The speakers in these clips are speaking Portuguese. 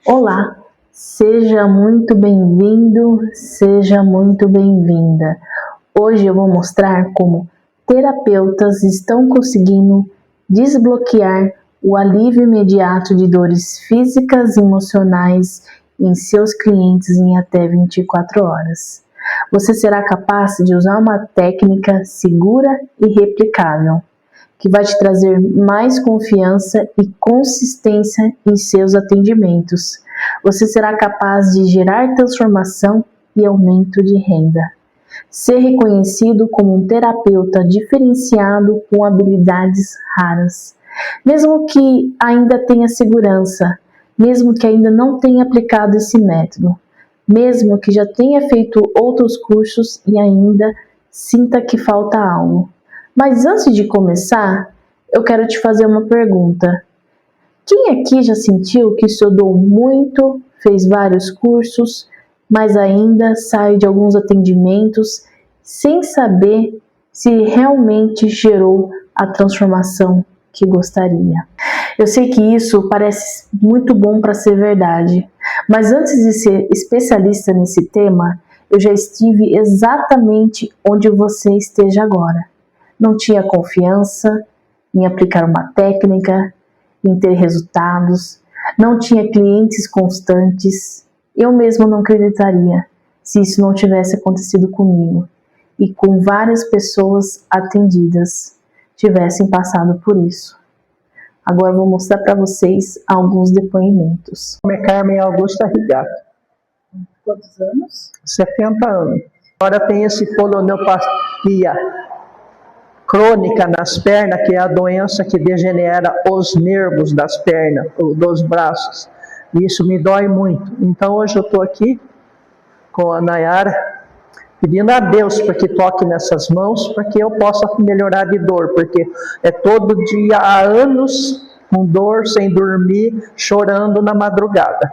Olá, seja muito bem-vindo, seja muito bem-vinda. Hoje eu vou mostrar como terapeutas estão conseguindo desbloquear o alívio imediato de dores físicas e emocionais em seus clientes em até 24 horas. Você será capaz de usar uma técnica segura e replicável, que vai te trazer mais confiança e consistência em seus atendimentos. Você será capaz de gerar transformação e aumento de renda. Ser reconhecido como um terapeuta diferenciado com habilidades raras. Mesmo que ainda tenha segurança, mesmo que ainda não tenha aplicado esse método, mesmo que já tenha feito outros cursos e ainda sinta que falta algo. Mas antes de começar, eu quero te fazer uma pergunta. Quem aqui já sentiu que estudou muito, fez vários cursos, mas ainda sai de alguns atendimentos sem saber se realmente gerou a transformação que gostaria? Eu sei que isso parece muito bom para ser verdade, mas antes de ser especialista nesse tema, eu já estive exatamente onde você esteja agora. Não tinha confiança em aplicar uma técnica, em ter resultados, não tinha clientes constantes. Eu mesmo não acreditaria se isso não tivesse acontecido comigo e com várias pessoas atendidas tivessem passado por isso. Agora eu vou mostrar para vocês alguns depoimentos. Meu nome é Carmen Augusta Rigato. Quantos anos? 70 anos. Agora tem esse poloneuropatia crônica nas pernas, que é a doença que degenera os nervos das pernas, dos braços. E isso me dói muito. Então hoje eu estou aqui com a Nayara, pedindo a Deus para que toque nessas mãos, para que eu possa melhorar de dor, porque é todo dia, há anos, com dor, sem dormir, chorando na madrugada.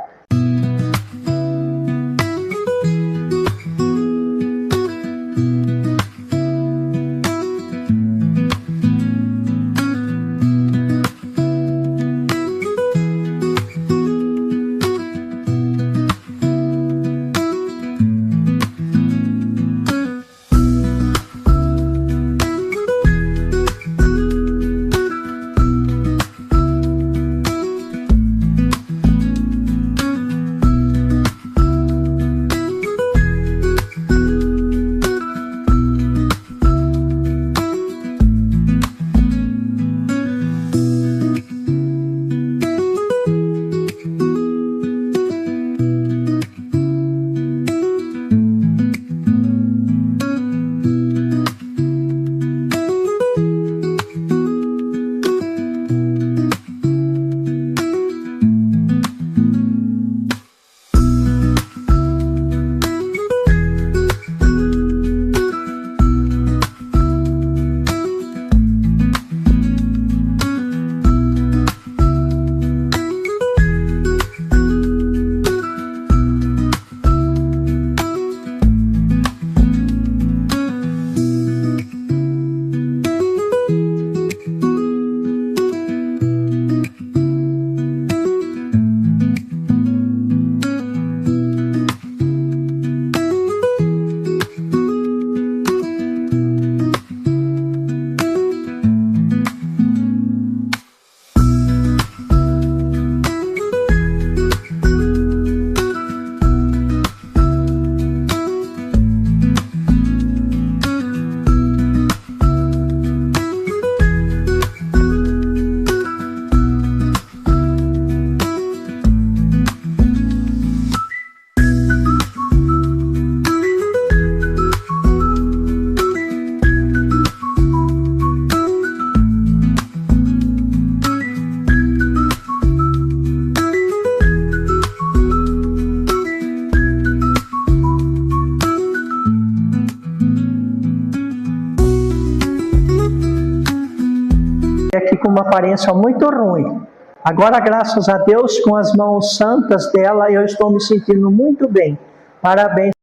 Aqui com uma aparência muito ruim. Agora, graças a Deus, com as mãos santas dela, eu estou me sentindo muito bem. Parabéns.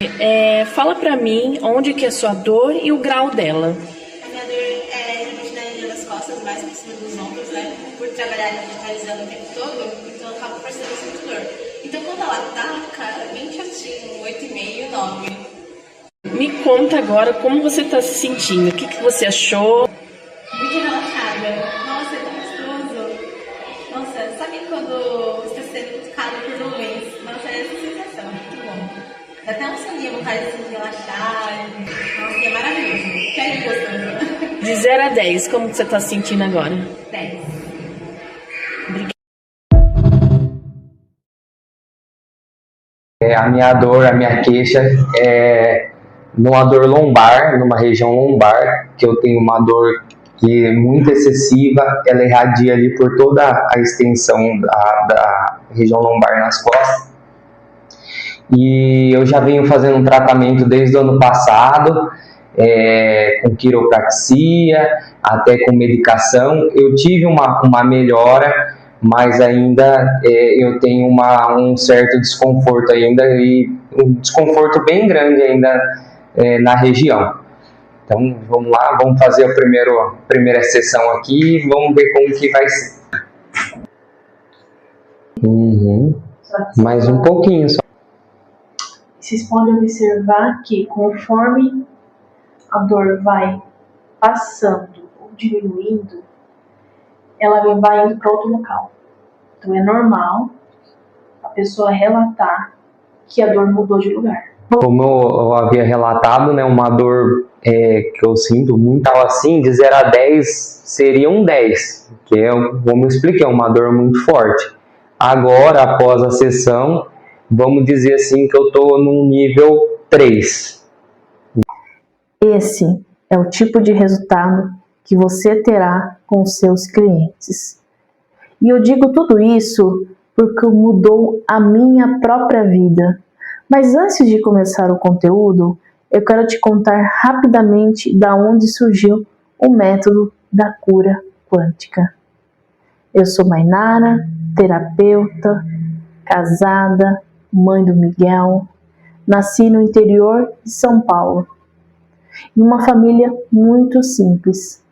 Fala pra mim onde que é a sua dor e o grau dela. A minha dor é realmente na região das costas, mais por cima dos ombros, né? Por trabalhar digitalizando o tempo todo, então eu acabo percebendo essa dor. Então, bem 9. Me conta agora como você está se sentindo. O que você achou? Muito relaxada. Nossa, é tão gostoso. Nossa, sabe quando você está sendo tocado por nuvens? Nossa, é essa sensação, muito bom. Dá até um soninho, vontade assim, de relaxar. Nossa, é maravilhoso. Que é gostoso. De 0 a 10, como você está se sentindo agora? 10. A minha dor, a minha queixa é numa dor lombar, numa região lombar, que eu tenho uma dor que é muito excessiva, ela irradia ali por toda a extensão da região lombar nas costas. E eu já venho fazendo um tratamento desde o ano passado, com quiropraxia, até com medicação. Eu tive uma melhora, mas ainda eu tenho um certo desconforto ainda, e um desconforto bem grande ainda na região. Então vamos lá, vamos fazer a primeira sessão aqui e vamos ver como que vai ser. Mais um pouquinho só. Vocês podem observar que conforme a dor vai passando ou diminuindo, ela vai indo para outro local. Então é normal a pessoa relatar que a dor mudou de lugar. Como eu havia relatado, né, uma dor que eu sinto muito assim, de 0 a 10 seria um 10, que como eu expliquei, é uma dor muito forte. Agora, após a sessão, vamos dizer assim que eu estou num nível 3. Esse é o tipo de resultado que você terá com os seus clientes. E eu digo tudo isso porque mudou a minha própria vida. Mas antes de começar o conteúdo, eu quero te contar rapidamente da onde surgiu o método da cura quântica. Eu sou Mainara, terapeuta, casada, mãe do Miguel, nasci no interior de São Paulo, em uma família muito simples.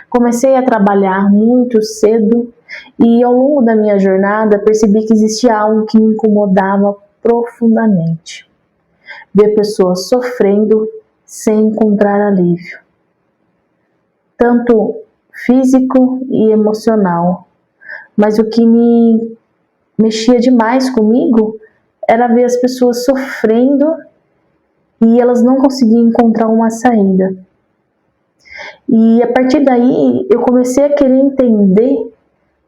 Comecei a trabalhar muito cedo e ao longo da minha jornada percebi que existia algo que me incomodava profundamente. Ver pessoas sofrendo sem encontrar alívio, tanto físico e emocional. Mas o que me mexia demais comigo era ver as pessoas sofrendo e elas não conseguiam encontrar uma saída. E a partir daí eu comecei a querer entender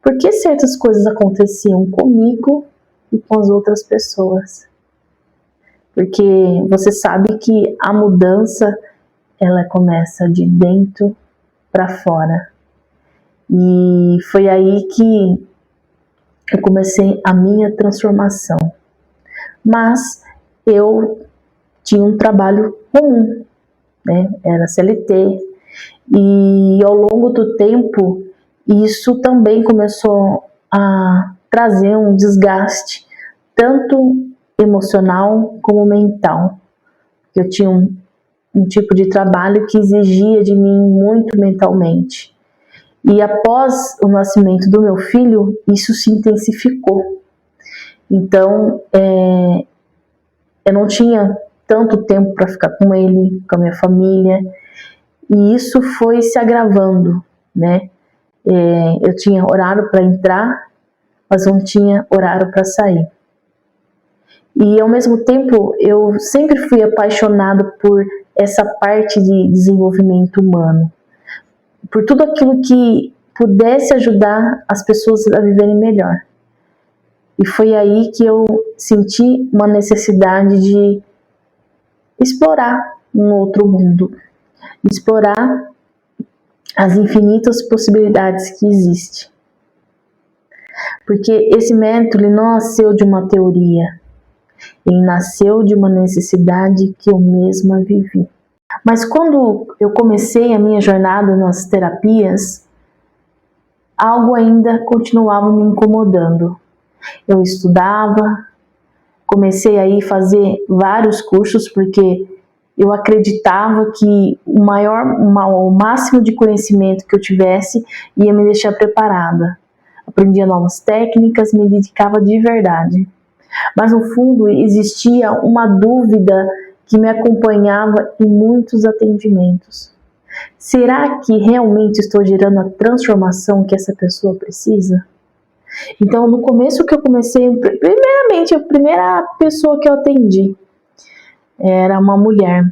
por que certas coisas aconteciam comigo e com as outras pessoas. Porque você sabe que a mudança, ela começa de dentro para fora. E foi aí que eu comecei a minha transformação. Mas eu tinha um trabalho comum, né? Era CLT. E ao longo do tempo, isso também começou a trazer um desgaste, tanto emocional como mental. Eu tinha um tipo de trabalho que exigia de mim muito mentalmente. E após o nascimento do meu filho, isso se intensificou. Então, eu não tinha tanto tempo para ficar com ele, com a minha família, e isso foi se agravando, né? Eu tinha horário para entrar, mas não tinha horário para sair. E ao mesmo tempo, eu sempre fui apaixonada por essa parte de desenvolvimento humano, por tudo aquilo que pudesse ajudar as pessoas a viverem melhor. E foi aí que eu senti uma necessidade de explorar um outro mundo, explorar as infinitas possibilidades que existem. Porque esse método ele não nasceu de uma teoria, ele nasceu de uma necessidade que eu mesma vivi. Mas quando eu comecei a minha jornada nas terapias, algo ainda continuava me incomodando. Eu estudava, comecei a fazer vários cursos porque eu acreditava que o máximo de conhecimento que eu tivesse ia me deixar preparada. Aprendia novas técnicas, me dedicava de verdade. Mas no fundo existia uma dúvida que me acompanhava em muitos atendimentos. Será que realmente estou gerando a transformação que essa pessoa precisa? Então, no começo que eu comecei, primeiramente, a primeira pessoa que eu atendi era uma mulher.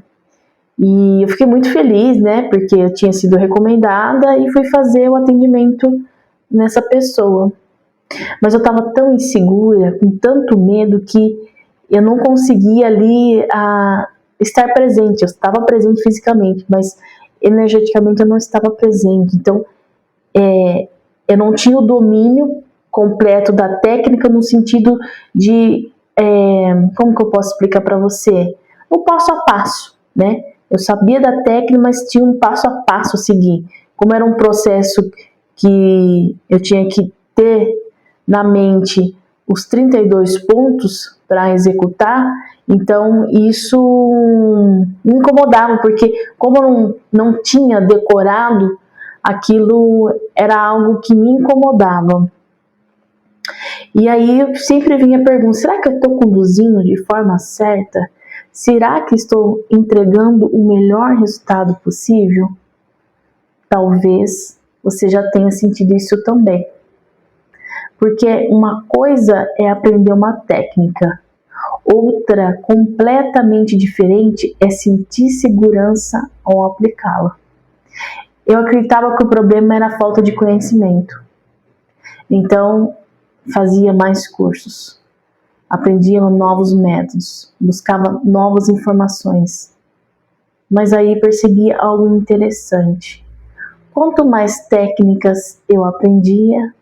E eu fiquei muito feliz, né? Porque eu tinha sido recomendada e fui fazer o atendimento nessa pessoa. Mas eu estava tão insegura, com tanto medo, que eu não conseguia ali estar presente. Eu estava presente fisicamente, mas energeticamente eu não estava presente. Então, eu não tinha o domínio completo da técnica no sentido de, como que eu posso explicar para você? O passo a passo, né? Eu sabia da técnica, mas tinha um passo a passo a seguir. Como era um processo que eu tinha que ter na mente os 32 pontos para executar, então isso me incomodava, porque como eu não tinha decorado, aquilo era algo que me incomodava. E aí eu sempre vinha a pergunta, será que eu estou conduzindo de forma certa? Será que estou entregando o melhor resultado possível? Talvez você já tenha sentido isso também. Porque uma coisa é aprender uma técnica, outra completamente diferente é sentir segurança ao aplicá-la. Eu acreditava que o problema era a falta de conhecimento. Então, fazia mais cursos, aprendia novos métodos, buscava novas informações. Mas aí percebia algo interessante. Quanto mais técnicas eu aprendia,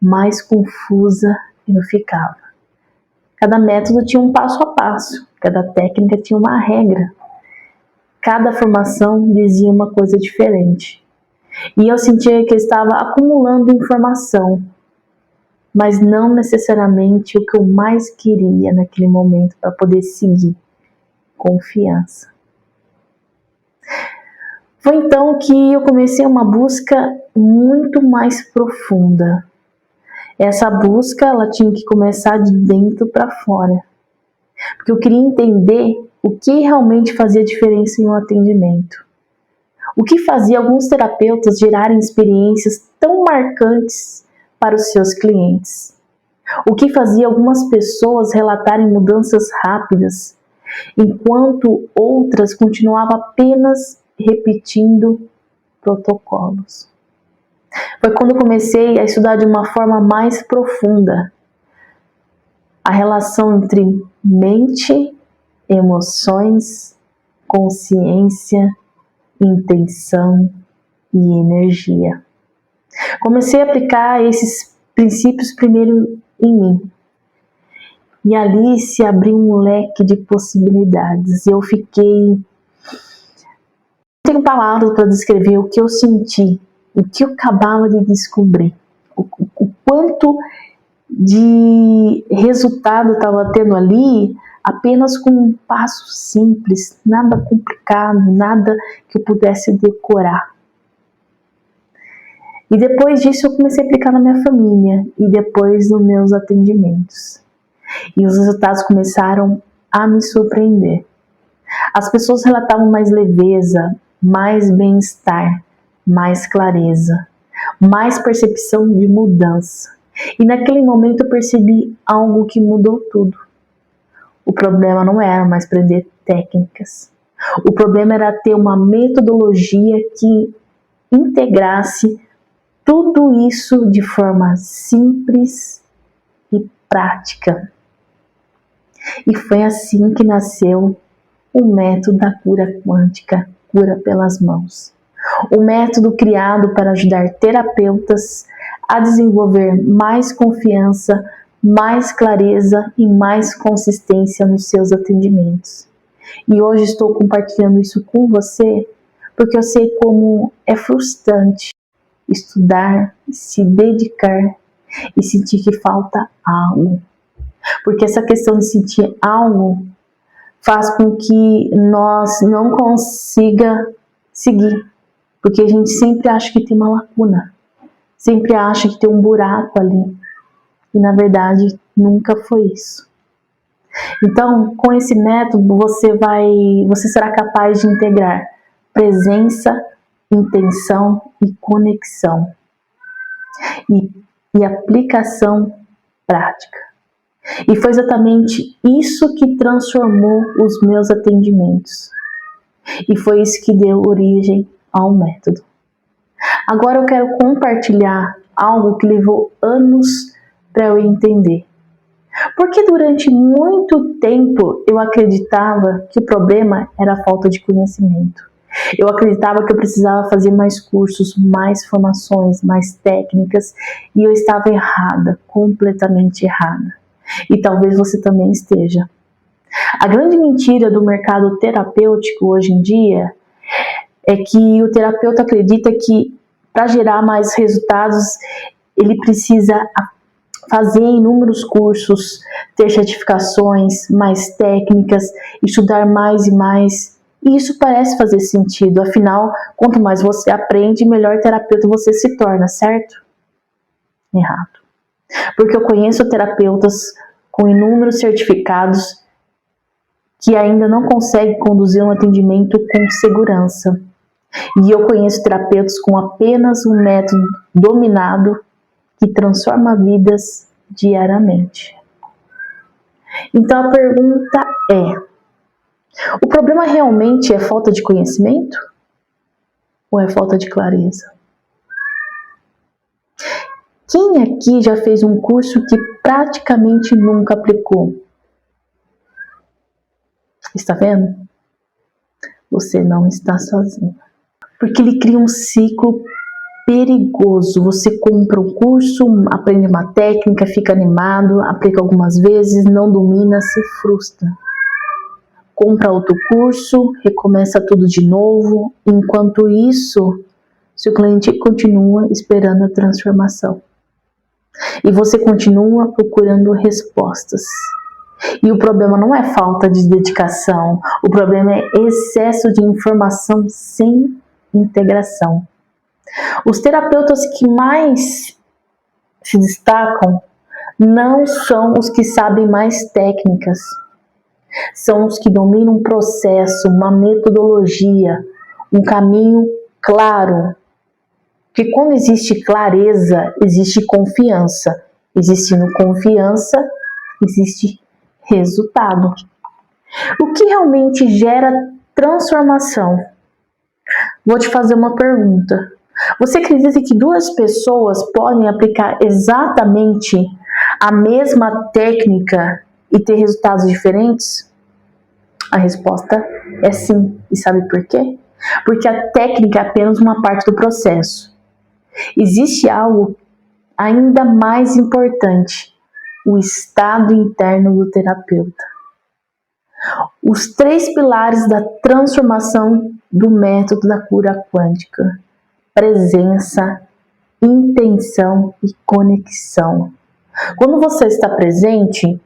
mais confusa eu ficava. Cada método tinha um passo a passo, cada técnica tinha uma regra. Cada formação dizia uma coisa diferente. E eu sentia que eu estava acumulando informação, mas não necessariamente o que eu mais queria naquele momento para poder seguir. Confiança. Foi então que eu comecei uma busca muito mais profunda. Essa busca, ela tinha que começar de dentro para fora. Porque eu queria entender o que realmente fazia diferença em um atendimento. O que fazia alguns terapeutas gerarem experiências tão marcantes para os seus clientes. O que fazia algumas pessoas relatarem mudanças rápidas, enquanto outras continuavam apenas repetindo protocolos. Foi quando eu comecei a estudar de uma forma mais profunda a relação entre mente, emoções, consciência, intenção e energia. Comecei a aplicar esses princípios primeiro em mim. E ali se abriu um leque de possibilidades. Eu fiquei... Não tenho palavras para descrever o que eu senti, o que eu acabava de descobrir, o quanto de resultado eu estava tendo ali, apenas com um passo simples, nada complicado, nada que eu pudesse decorar. E depois disso eu comecei a aplicar na minha família e depois nos meus atendimentos. E os resultados começaram a me surpreender. As pessoas relatavam mais leveza, mais bem-estar, mais clareza, mais percepção de mudança. E naquele momento eu percebi algo que mudou tudo. O problema não era mais aprender técnicas. O problema era ter uma metodologia que integrasse tudo isso de forma simples e prática. E foi assim que nasceu o método da cura quântica, cura pelas mãos. O método criado para ajudar terapeutas a desenvolver mais confiança, mais clareza e mais consistência nos seus atendimentos. E hoje estou compartilhando isso com você porque eu sei como é frustrante estudar, se dedicar e sentir que falta algo. Porque essa questão de sentir algo faz com que nós não consiga seguir. Porque a gente sempre acha que tem uma lacuna. Sempre acha que tem um buraco ali. E na verdade nunca foi isso. Então, com esse método, você será capaz de integrar presença, intenção e conexão e aplicação prática. E foi exatamente isso que transformou os meus atendimentos. E foi isso que deu origem ao método. Agora eu quero compartilhar algo que levou anos para eu entender. Porque durante muito tempo eu acreditava que o problema era a falta de conhecimento. Eu acreditava que eu precisava fazer mais cursos, mais formações, mais técnicas, e eu estava errada, completamente errada. E talvez você também esteja. A grande mentira do mercado terapêutico hoje em dia é que o terapeuta acredita que para gerar mais resultados ele precisa fazer inúmeros cursos, ter certificações, mais técnicas, estudar mais e mais. E isso parece fazer sentido, afinal, quanto mais você aprende, melhor terapeuta você se torna, certo? Errado. Porque eu conheço terapeutas com inúmeros certificados que ainda não conseguem conduzir um atendimento com segurança. E eu conheço terapeutas com apenas um método dominado que transforma vidas diariamente. Então a pergunta é: o problema realmente é falta de conhecimento? Ou é falta de clareza? Quem aqui já fez um curso que praticamente nunca aplicou? Está vendo? Você não está sozinho. Porque ele cria um ciclo perigoso. Você compra um curso, aprende uma técnica, fica animado, aplica algumas vezes, não domina, se frustra. Compra outro curso, recomeça tudo de novo. Enquanto isso, seu cliente continua esperando a transformação. E você continua procurando respostas. E o problema não é falta de dedicação, o problema é excesso de informação sem integração. Os terapeutas que mais se destacam não são os que sabem mais técnicas, são os que dominam um processo, uma metodologia, um caminho claro. Porque quando existe clareza, existe confiança. Existindo confiança, existe resultado. O que realmente gera transformação? Vou te fazer uma pergunta. Você acredita que duas pessoas podem aplicar exatamente a mesma técnica e ter resultados diferentes? A resposta é sim. E sabe por quê? Porque a técnica é apenas uma parte do processo. Existe algo ainda mais importante: o estado interno do terapeuta. Os 3 pilares da transformação do método da cura quântica: presença, intenção e conexão. Quando você está presente,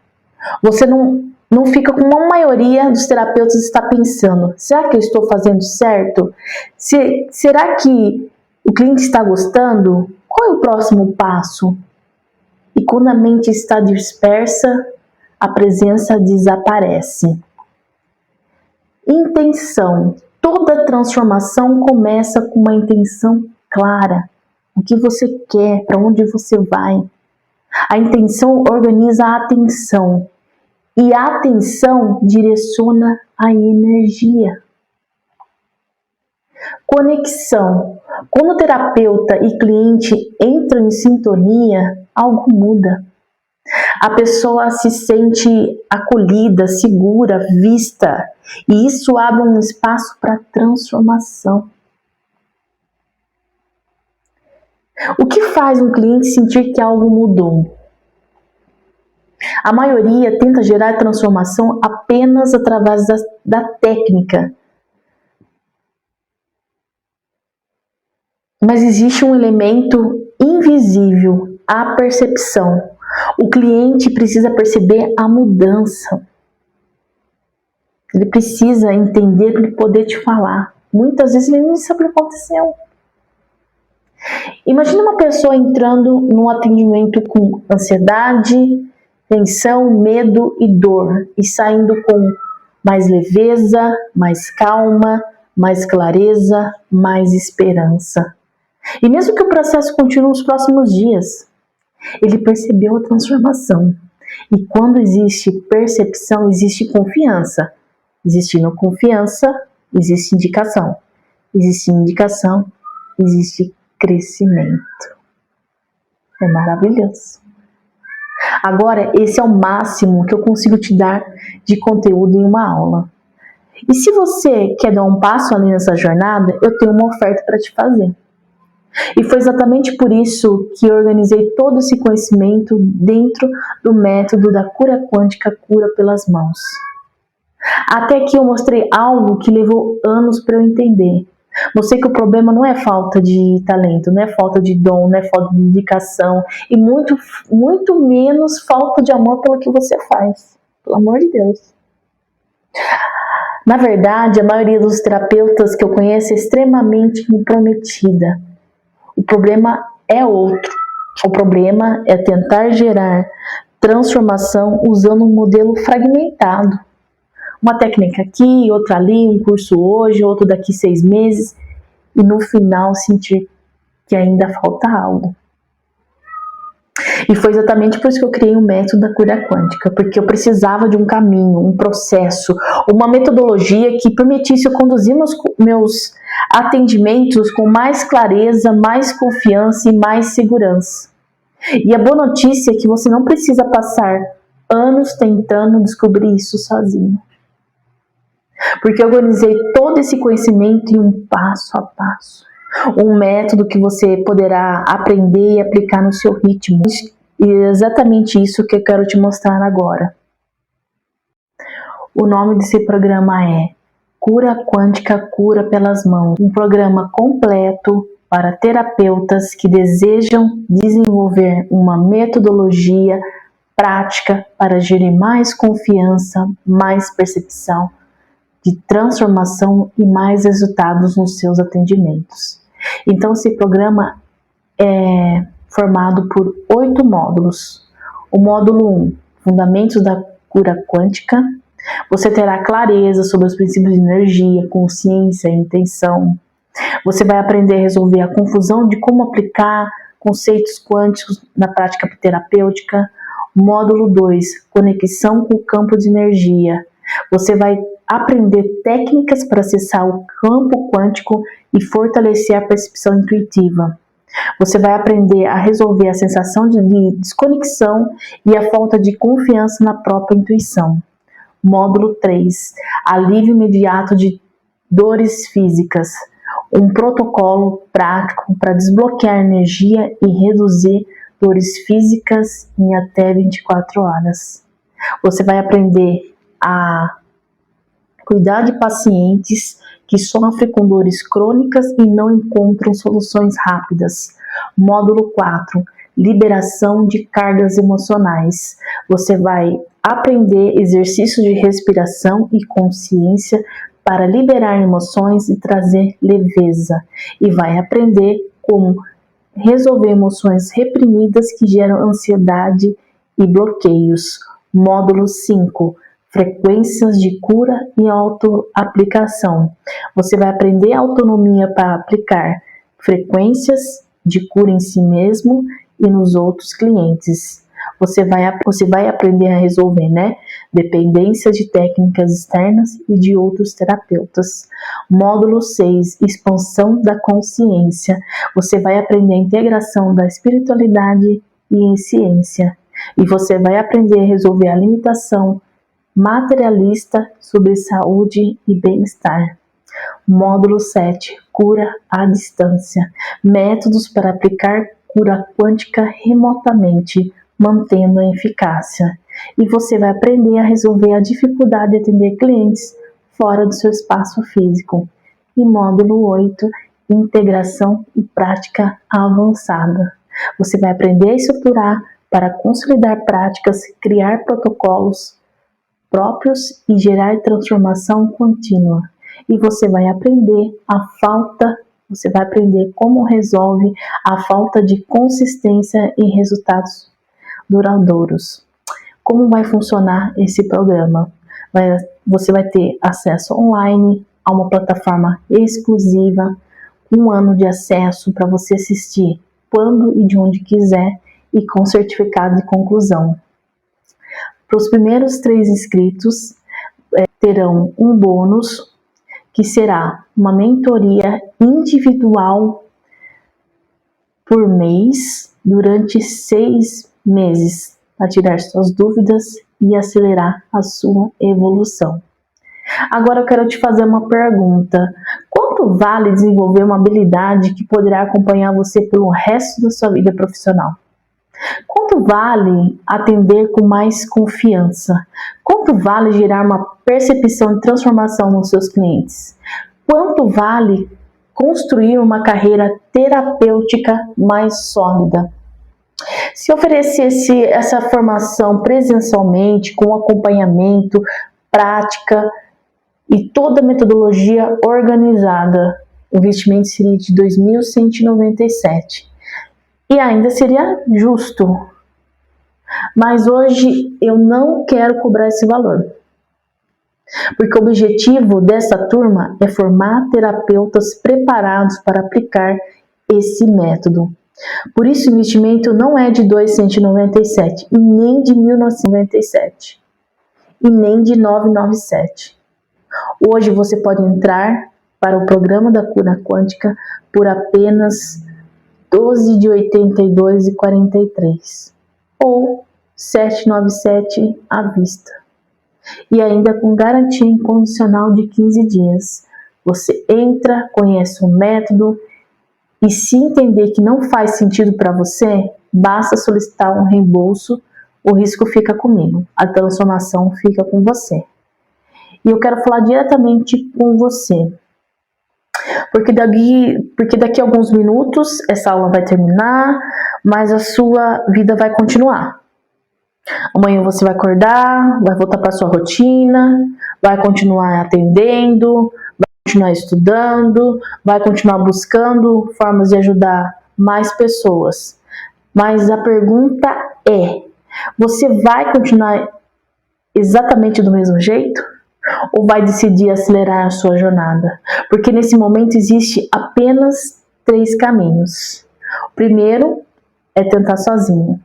você não fica como a maioria dos terapeutas está pensando: será que eu estou fazendo certo? Será que o cliente está gostando? Qual é o próximo passo? E quando a mente está dispersa, a presença desaparece. Intenção. Toda transformação começa com uma intenção clara. O que você quer, para onde você vai. A intenção organiza a atenção. E a atenção direciona a energia. Conexão. Quando o terapeuta e cliente entram em sintonia, algo muda. A pessoa se sente acolhida, segura, vista. E isso abre um espaço para transformação. O que faz um cliente sentir que algo mudou? A maioria tenta gerar transformação apenas através da técnica. Mas existe um elemento invisível, a percepção. O cliente precisa perceber a mudança. Ele precisa entender para ele poder te falar. Muitas vezes ele não sabe o que aconteceu. Imagina uma pessoa entrando num atendimento com ansiedade, tensão, medo e dor, e saindo com mais leveza, mais calma, mais clareza, mais esperança. E mesmo que o processo continue nos próximos dias, ele percebeu a transformação. E quando existe percepção, existe confiança. Existindo confiança, existe indicação. Existe indicação, existe crescimento. É maravilhoso. Agora, esse é o máximo que eu consigo te dar de conteúdo em uma aula. E se você quer dar um passo além nessa jornada, eu tenho uma oferta para te fazer. E foi exatamente por isso que eu organizei todo esse conhecimento dentro do método da cura quântica, cura pelas mãos. Até aqui eu mostrei algo que levou anos para eu entender. Mostrei que o problema não é falta de talento, não é falta de dom, não é falta de dedicação e muito menos falta de amor pelo que você faz. Pelo amor de Deus. Na verdade, a maioria dos terapeutas que eu conheço é extremamente comprometida. O problema é outro. O problema é tentar gerar transformação usando um modelo fragmentado. Uma técnica aqui, outra ali, um curso hoje, outro daqui 6 meses, e no final sentir que ainda falta algo. E foi exatamente por isso que eu criei o método da cura quântica, porque eu precisava de um caminho, um processo, uma metodologia que permitisse eu conduzir meus atendimentos com mais clareza, mais confiança e mais segurança. E a boa notícia é que você não precisa passar anos tentando descobrir isso sozinho. Porque eu organizei todo esse conhecimento em um passo a passo. Um método que você poderá aprender e aplicar no seu ritmo. E é exatamente isso que eu quero te mostrar agora. O nome desse programa é Cura Quântica, Cura pelas Mãos. Um programa completo para terapeutas que desejam desenvolver uma metodologia prática para gerar mais confiança, mais percepção de transformação e mais resultados nos seus atendimentos. Então, esse programa é formado por 8 módulos. O módulo 1, Fundamentos da Cura Quântica. Você terá clareza sobre os princípios de energia, consciência e intenção. Você vai aprender a resolver a confusão de como aplicar conceitos quânticos na prática terapêutica. Módulo 2, Conexão com o campo de energia. Você vai aprender técnicas para acessar o campo quântico e fortalecer a percepção intuitiva. Você vai aprender a resolver a sensação de desconexão e a falta de confiança na própria intuição. Módulo 3, Alívio imediato de dores físicas. Um protocolo prático para desbloquear energia e reduzir dores físicas em até 24 horas. Você vai aprender a cuidar de pacientes que sofrem com dores crônicas e não encontram soluções rápidas. Módulo 4, Liberação de cargas emocionais. Você vai aprender exercícios de respiração e consciência para liberar emoções e trazer leveza. E vai aprender como resolver emoções reprimidas que geram ansiedade e bloqueios. Módulo 5, Frequências de cura e autoaplicação. Você vai aprender autonomia para aplicar frequências de cura em si mesmo e nos outros clientes. Você vai aprender a resolver, dependências de técnicas externas e de outros terapeutas. Módulo 6, Expansão da consciência. Você vai aprender a integração da espiritualidade e ciência. E você vai aprender a resolver a limitação materialista sobre saúde e bem-estar. Módulo 7, Cura à distância. Métodos para aplicar cura quântica remotamente, mantendo a eficácia. E você vai aprender a resolver a dificuldade de atender clientes fora do seu espaço físico. E módulo 8, Integração e prática avançada. Você vai aprender a estruturar para consolidar práticas, criar protocolos próprios e gerar transformação contínua. E você vai aprender como resolve a falta de consistência em resultados duradouros. Como vai funcionar esse programa? Você vai ter acesso online a uma plataforma exclusiva, 1 ano de acesso para você assistir quando e de onde quiser e com certificado de conclusão. Para os primeiros 3 inscritos, terão um bônus, que será uma mentoria individual por mês, durante 6 meses, para tirar suas dúvidas e acelerar a sua evolução. Agora eu quero te fazer uma pergunta. Quanto vale desenvolver uma habilidade que poderá acompanhar você pelo resto da sua vida profissional? Quanto vale atender com mais confiança? Quanto vale gerar uma percepção de transformação nos seus clientes? Quanto vale construir uma carreira terapêutica mais sólida? Se oferecesse essa formação presencialmente, com acompanhamento, prática e toda a metodologia organizada, o investimento seria de R$ 2.197. E ainda seria justo. Mas hoje eu não quero cobrar esse valor. Porque o objetivo dessa turma é formar terapeutas preparados para aplicar esse método. Por isso o investimento não é de R$ 2.197 e nem de R$ 1.997 e nem de R$ 997. Hoje você pode entrar para o programa da cura quântica por apenas R$ 12,82,43 ou R$ 797 à vista. E ainda com garantia incondicional de 15 dias. Você entra, conhece o método e se entender que não faz sentido para você, basta solicitar um reembolso, o risco fica comigo, a transformação fica com você. E eu quero falar diretamente com você. Porque daqui a alguns minutos essa aula vai terminar, mas a sua vida vai continuar. Amanhã você vai acordar, vai voltar para a sua rotina, vai continuar atendendo, vai continuar estudando, vai continuar buscando formas de ajudar mais pessoas. Mas a pergunta é, você vai continuar exatamente do mesmo jeito? Ou vai decidir acelerar a sua jornada? Porque nesse momento existe apenas 3 caminhos. O primeiro é tentar sozinho.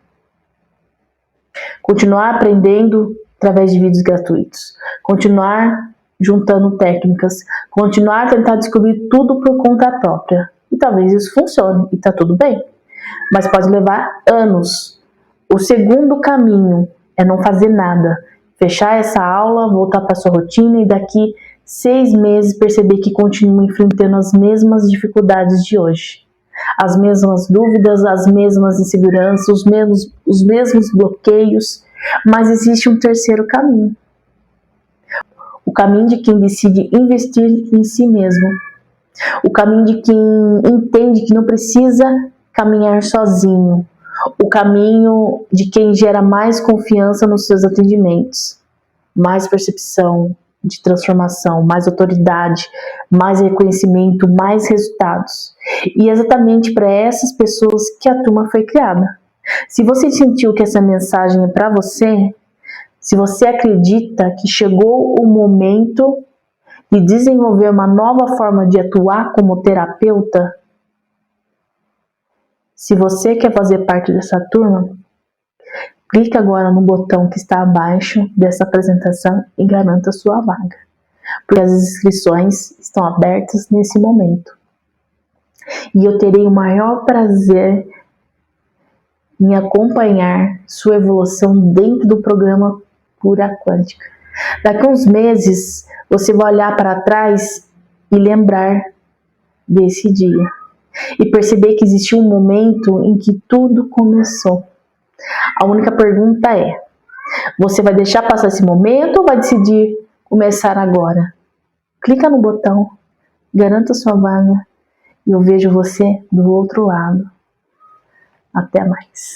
Continuar aprendendo através de vídeos gratuitos. Continuar juntando técnicas. Continuar a tentar descobrir tudo por conta própria. E talvez isso funcione e tá tudo bem. Mas pode levar anos. O segundo caminho é não fazer nada. Fechar essa aula, voltar para sua rotina e daqui 6 meses perceber que continua enfrentando as mesmas dificuldades de hoje. As mesmas dúvidas, as mesmas inseguranças, os mesmos bloqueios. Mas existe um terceiro caminho. O caminho de quem decide investir em si mesmo. O caminho de quem entende que não precisa caminhar sozinho. O caminho de quem gera mais confiança nos seus atendimentos, mais percepção de transformação, mais autoridade, mais reconhecimento, mais resultados. E é exatamente para essas pessoas que a turma foi criada. Se você sentiu que essa mensagem é para você, se você acredita que chegou o momento de desenvolver uma nova forma de atuar como terapeuta, se você quer fazer parte dessa turma, clique agora no botão que está abaixo dessa apresentação e garanta a sua vaga, porque as inscrições estão abertas nesse momento. E eu terei o maior prazer em acompanhar sua evolução dentro do programa Cura Quântica. Daqui a uns meses, você vai olhar para trás e lembrar desse dia. E perceber que existiu um momento em que tudo começou. A única pergunta é, você vai deixar passar esse momento ou vai decidir começar agora? Clica no botão, garanta sua vaga e eu vejo você do outro lado. Até mais.